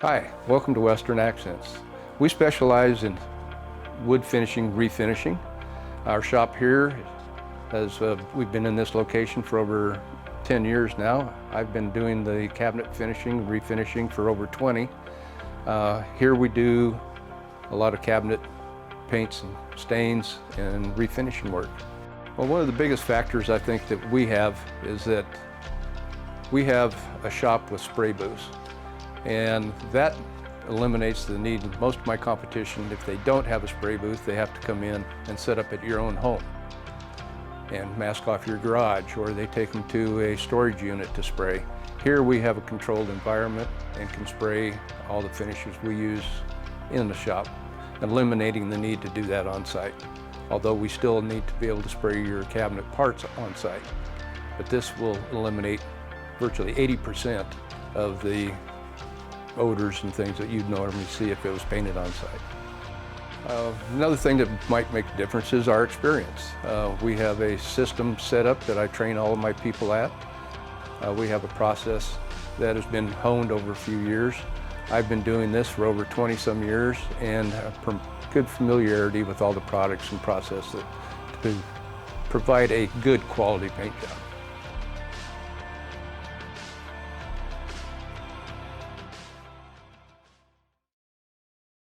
Hi, welcome to Western Accents. We specialize in wood finishing, refinishing. Our shop here we've been in this location for over 10 years now. I've been doing the cabinet finishing, refinishing for over 20. Here we do a lot of cabinet paints and stains and refinishing work. Well, one of the biggest factors I think that we have is that we have a shop with spray booths. And that eliminates the need. Most of my competition, if they don't have a spray booth, they have to come in and set up at your own home and mask off your garage, or they take them to a storage unit to spray. Here we have a controlled environment and can spray all the finishes we use in the shop, eliminating the need to do that on site. Although we still need to be able to spray your cabinet parts on site. But this will eliminate virtually 80% of the odors and things that you'd normally see if it was painted on site. Another thing that might make a difference is our experience. We have a system set up that I train all of my people at. We have a process that has been honed over a few years. I've been doing this for over 20 some years and have good familiarity with all the products and process to provide a good quality paint job.